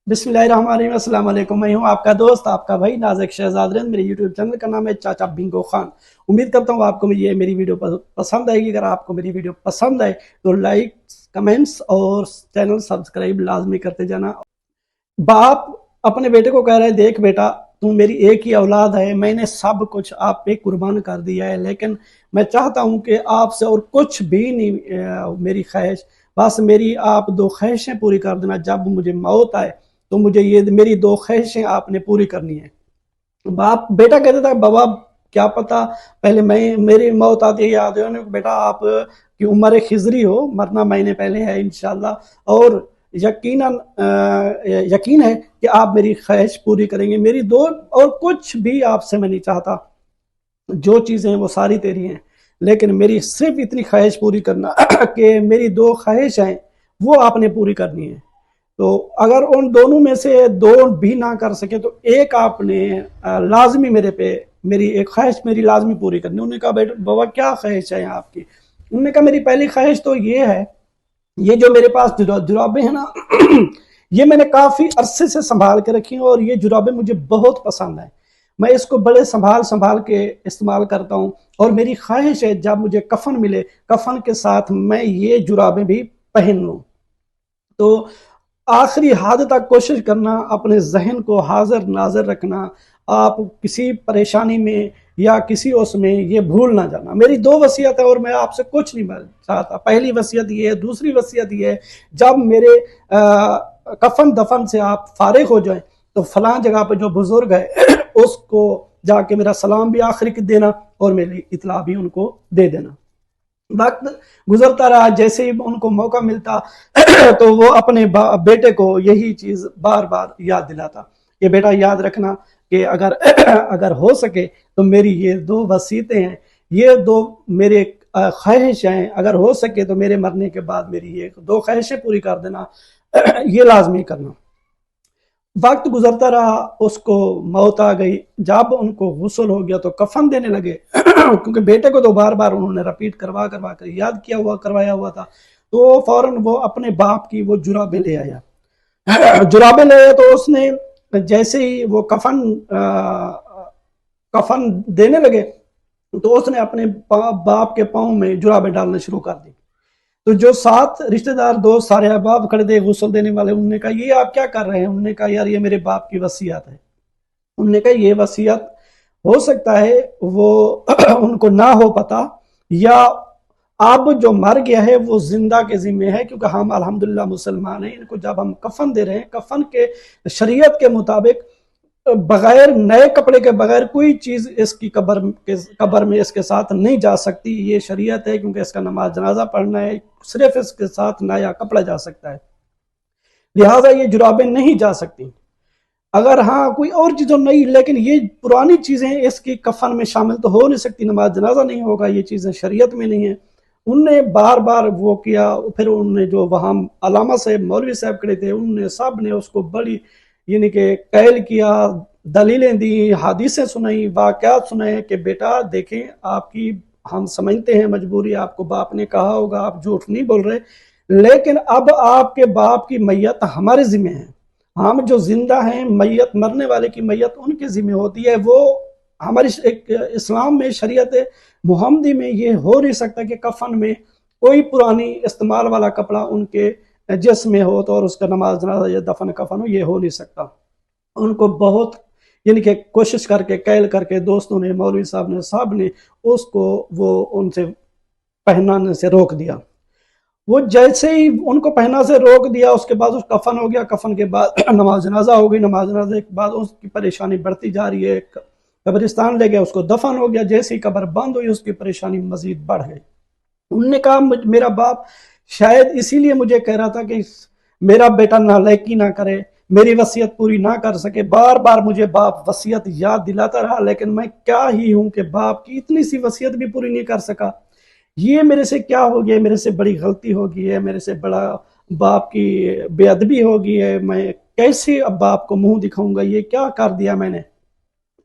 बिस्मिल्लाहिर्रहमानिर्रहीम। अस्सलाम वालेकुम। मैं हूं आपका दोस्त, आपका भाई नाज़िक शहजाद रिंद। मेरे यूट्यूब चैनल का नाम है चाचा बिंगो खान। उम्मीद करता हूं आपको ये मेरी वीडियो पसंद आएगी। अगर आपको मेरी वीडियो पसंद आए तो लाइक, कमेंट्स और चैनल सब्सक्राइब लाजमी करते जाना। बाप अपने बेटे को कह रहे हैं, देख बेटा, तू मेरी एक ही औलाद है, मैंने सब कुछ आप पे कुर्बान कर दिया है, लेकिन मैं चाहता हूं कि आपसे और कुछ भी नहीं, मेरी ख्वाहिश, बस मेरी आप दो ख्वाहिशें पूरी कर देना। जब मुझे मौत आए तो मुझे ये मेरी दो ख्वाहिशें आपने पूरी करनी है। बाप बेटा कहता था, बाबा क्या पता पहले मैं मेरी मौत आती है, याद है बेटा आप की उम्र खिजरी हो, मरना महीने पहले है इंशाल्लाह, और यकीन है कि आप मेरी ख्वाहिश पूरी करेंगे। मेरी दो और कुछ भी आपसे मैं नहीं चाहता, जो चीज़ें हैं वो सारी तेरी हैं, लेकिन मेरी सिर्फ इतनी ख्वाहिश पूरी करना कि मेरी दो ख्वाहिश हैं वो आपने पूरी करनी है। तो अगर उन दोनों में से दो भी ना कर सके तो एक आपने लाजमी मेरे पे मेरी एक ख्वाहिश मेरी लाजमी पूरी करनी। उन्होंने कहा, बेटा बाबा क्या ख्वाहिश है आपकी? उन्होंने कहा, मेरी पहली ख्वाहिश तो ये है, ये जो मेरे पास जुराबें हैं ना ये मैंने काफ़ी अरसे से संभाल के रखी हैं और ये जुराबें मुझे बहुत पसंद हैं। मैं इसको बड़े संभाल संभाल के इस्तेमाल करता हूँ और मेरी ख्वाहिश है जब मुझे कफन मिले, कफन के साथ मैं ये जुराबें भी पहन लूँ। तो आखिरी हद तक कोशिश करना, अपने जहन को हाजिर नाजिर रखना, आप किसी परेशानी में या किसी उसमें ये भूल ना जाना। मेरी दो वसीयत है और मैं आपसे कुछ नहीं चाहता। पहली वसीयत ये है, दूसरी वसीयत ये है, जब मेरे कफन दफन से आप फारिग हो जाएं तो फलां जगह पर जो बुजुर्ग है उसको जाके मेरा सलाम भी आखिरी की देना और मेरी इतला भी उनको दे देना। वक्त गुजरता रहा, जैसे ही उनको मौका मिलता तो वो अपने बेटे को यही चीज बार बार याद दिलाता कि बेटा याद रखना कि अगर अगर हो सके तो मेरी ये दो वसीयतें हैं, ये दो मेरे ख्वाहिश हैं, अगर हो सके तो मेरे मरने के बाद मेरी ये दो ख्वाहिशें पूरी कर देना, ये लाजमी करना। वक्त गुजरता रहा, उसको मौत आ गई। जब उनको गुस्ल हो गया तो कफन देने लगे क्योंकि बेटे को तो बार बार उन्होंने रिपीट करवा करवा कर याद किया हुआ करवाया हुआ था। तो फौरन वो अपने बाप की वो जुराबे ले आया जुराबे ले आया तो उसने जैसे ही वो कफन देने लगे तो उसने अपने बाप के पाँव में जुराबे डालने शुरू कर दी। तो जो सात रिश्तेदार दोस्त सारे अहबाब खड़े थे गुस्ल देने वाले, उन्होंने कहा, ये आप क्या कर रहे हैं? उन्होंने कहा, यार ये मेरे बाप की वसीयत है। उन्होंने कहा, ये वसीयत हो सकता है वो उनको ना हो पता, या अब जो मर गया है वो जिंदा के जिम्मे है, क्योंकि हम अल्हम्दुलिल्लाह मुसलमान हैं। इनको जब हम कफन दे रहे हैं, कफन के शरीयत के मुताबिक बगैर नए कपड़े के बगैर कोई चीज इसकी कब्र में इसके साथ नहीं जा सकती। ये शरीयत है, क्योंकि इसका नमाज जनाजा पढ़ना है, सिर्फ इसके साथ नया कपड़ा जा सकता है, लिहाजा ये जुराबें नहीं जा सकती। अगर हाँ कोई और चीज़ों नहीं, लेकिन ये पुरानी चीज़ें इसकी कफन में शामिल तो हो नहीं सकती, नमाज जनाजा नहीं होगा, ये चीज़ें शरीयत में नहीं है। उनने बार बार वो किया। फिर उन्होंने जो वहाँ अलामा साहब मौलवी साहब खड़े थे, उनने सब ने उसको बड़ी यानी कि कैल किया, दलीलें दी, हदीसें सुनाई, वाक़यात सुनाए कि बेटा देखें, आपकी हम समझते हैं मजबूरी, आपको बाप ने कहा होगा, आप झूठ नहीं बोल रहे, लेकिन अब आपके बाप की मैयत हमारे ज़िम्मे है। हम जो जिंदा हैं, मैयत मरने वाले की मैयत उनके ज़िम्मे होती है। वो हमारी एक इस्लाम में, शरीयत मुहम्मदी में ये हो नहीं सकता कि कफन में कोई पुरानी इस्तेमाल वाला कपड़ा उनके जिस्म में हो तो और उसका नमाज जनाजा या दफन कफन हो, ये हो नहीं सकता। उनको बहुत यानी कि कोशिश करके कैल करके दोस्तों ने, मौलवी साहब ने, साहब ने उसको वो उनसे पहनाने से रोक दिया। वो जैसे ही उनको पहना से रोक दिया, उसके बाद उस कफन हो गया, कफन के बाद नमाज जनाजा हो गई, नमाज जनाजे के बाद उसकी परेशानी बढ़ती जा रही है। कब्रिस्तान ले गया, उसको दफन हो गया। जैसे ही कब्र बंद हुई उसकी परेशानी मजीद बढ़ गई। उनने कहा, मेरा बाप शायद इसीलिए मुझे कह रहा था कि मेरा बेटा नालायकी ना करे, मेरी वसीयत पूरी ना कर सके। बार बार मुझे बाप वसीयत याद दिलाता रहा, लेकिन मैं क्या ही हूं कि बाप की इतनी सी वसीयत भी पूरी नहीं कर सका। ये मेरे से क्या हो गया? मेरे से बड़ी गलती हो गई है, मेरे से बड़ा बाप की बेअदबी हो गई है। मैं कैसे अब बाप को मुंह दिखाऊंगा? ये क्या कर दिया मैंने?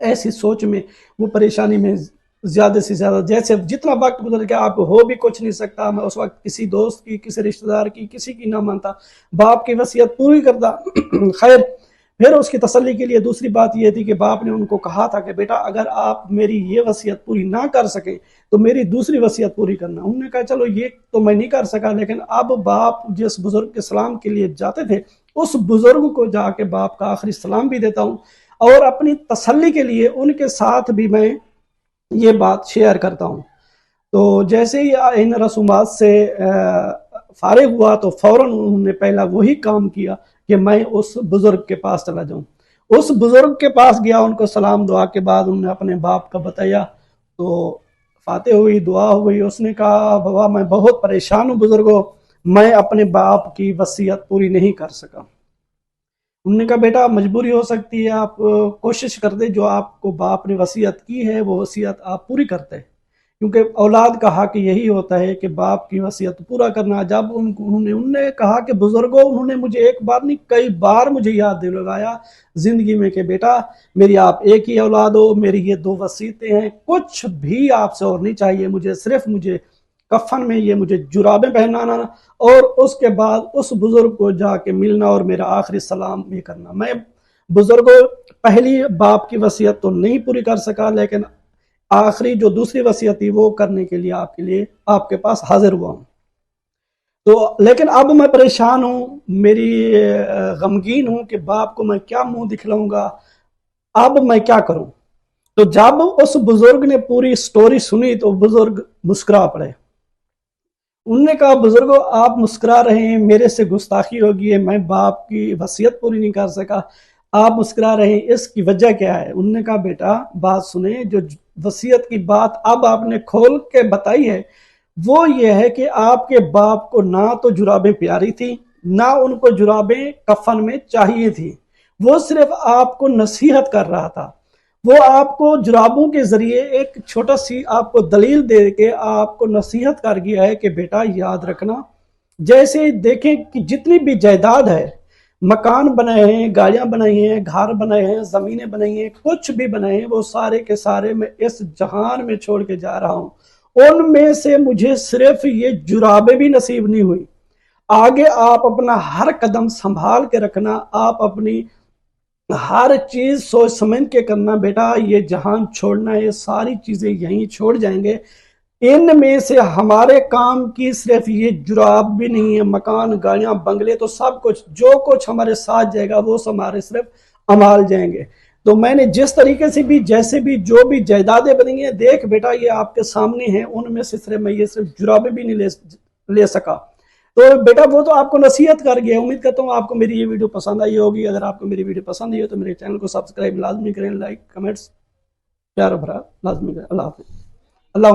ऐसी सोच में, वो परेशानी में زیادہ سے زیادہ، جیسے جتنا وقت گزر گیا آپ ہو بھی کچھ نہیں سکتا، میں اس وقت کسی دوست کی، کسی رشتہ دار کی، کسی کی نہ مانتا، باپ کی وصیت پوری کرتا۔ خیر، پھر اس کی تسلی کے لیے دوسری بات یہ تھی کہ باپ نے ان کو کہا تھا کہ بیٹا اگر آپ میری یہ وصیت پوری نہ کر سکیں تو میری دوسری وصیت پوری کرنا۔ انہوں نے کہا چلو یہ تو میں نہیں کر سکا، لیکن اب باپ جس بزرگ کے سلام کے لیے جاتے تھے اس بزرگ کو جا کے باپ کا آخری سلام بھی دیتا ہوں، اور اپنی تسلی کے لیے ان کے ساتھ بھی میں یہ بات شیئر کرتا ہوں۔ تو جیسے ہی ان رسومات سے فارغ ہوا تو فوراً انہوں نے پہلا وہی کام کیا کہ میں اس بزرگ کے پاس چلا جاؤں۔ اس بزرگ کے پاس گیا، ان کو سلام دعا کے بعد انہوں نے اپنے باپ کا بتایا، تو فاتح ہوئی، دعا ہوئی۔ اس نے کہا بابا میں بہت پریشان ہوں بزرگوں، میں اپنے باپ کی وصیت پوری نہیں کر سکا۔ انہوں نے کہا بیٹا مجبوری ہو سکتی ہے، آپ کوشش کر دیں، جو آپ کو باپ نے وصیت کی ہے وہ وصیت آپ پوری کرتے ہیں، کیونکہ اولاد کا حق یہی ہوتا ہے کہ باپ کی وصیت پورا کرنا۔ جب انہوں نے کہا کہ بزرگوں، انہوں نے مجھے ایک بار نہیں کئی بار مجھے یاد دلوایا زندگی میں کہ بیٹا میری آپ ایک ہی اولاد ہو، میری یہ دو وصیتیں ہیں، کچھ بھی آپ سے اور نہیں چاہیے مجھے، صرف مجھے کفن میں یہ مجھے جرابیں پہنانا اور اس کے بعد اس بزرگ کو جا کے ملنا اور میرا آخری سلام بھی کرنا۔ میں بزرگوں پہلی باپ کی وصیت تو نہیں پوری کر سکا، لیکن آخری جو دوسری وصیت تھی وہ کرنے کے لیے آپ کے پاس حاضر ہوا ہوں۔ تو لیکن اب میں پریشان ہوں، میری غمگین ہوں کہ باپ کو میں کیا منہ دکھلاؤں گا، اب میں کیا کروں؟ تو جب اس بزرگ نے پوری سٹوری سنی تو بزرگ مسکرا پڑے۔ انہوں نے کہا بزرگوں آپ مسکرا رہے ہیں، میرے سے گستاخی ہوگی ہے، میں باپ کی وصیت پوری نہیں کر سکا، آپ مسکرا رہے ہیں، اس کی وجہ کیا ہے؟ انہوں نے کہا بیٹا بات سنیں، جو وصیت کی بات اب آپ نے کھول کے بتائی ہے وہ یہ ہے کہ آپ کے باپ کو نہ تو جرابیں پیاری تھی، نہ ان کو جرابیں کفن میں چاہیے تھی، وہ صرف آپ کو نصیحت کر رہا تھا۔ وہ آپ کو جرابوں کے ذریعے ایک چھوٹا سی آپ کو دلیل دے کے آپ کو نصیحت کر گیا ہے کہ بیٹا یاد رکھنا، جیسے دیکھیں کہ جتنی بھی جائیداد ہے، مکان بنائے ہیں، گاڑیاں بنائی ہیں، گھر بنائے ہیں، زمینیں بنائی ہیں، کچھ بھی بنائے ہیں، وہ سارے کے سارے میں اس جہان میں چھوڑ کے جا رہا ہوں، ان میں سے مجھے صرف یہ جرابیں بھی نصیب نہیں ہوئی۔ آگے آپ اپنا ہر قدم سنبھال کے رکھنا، آپ اپنی ہر چیز سوچ سمجھ کے کرنا، بیٹا یہ جہان چھوڑنا ہے، یہ ساری چیزیں یہیں چھوڑ جائیں گے، ان میں سے ہمارے کام کی صرف یہ جراب بھی نہیں ہے، مکان گاڑیاں بنگلے تو سب کچھ جو کچھ ہمارے ساتھ جائے گا وہ ہمارے صرف امال جائیں گے۔ تو میں نے جس طریقے سے بھی جیسے بھی جو بھی جائیدادیں بنی ہیں، دیکھ بیٹا یہ آپ کے سامنے ہیں، ان میں سے صرف میں یہ صرف جرابیں بھی نہیں لے سکا۔ تو بیٹا وہ تو آپ کو نصیحت کر گیا۔ امید کرتا ہوں آپ کو میری یہ ویڈیو پسند آئی ہوگی۔ اگر آپ کو میری ویڈیو پسند آئی ہو تو میرے چینل کو سبسکرائب لازمی کریں، لائک کمنٹس پیار بھرا لازمی کریں۔ اللہ حافظ۔ اللہ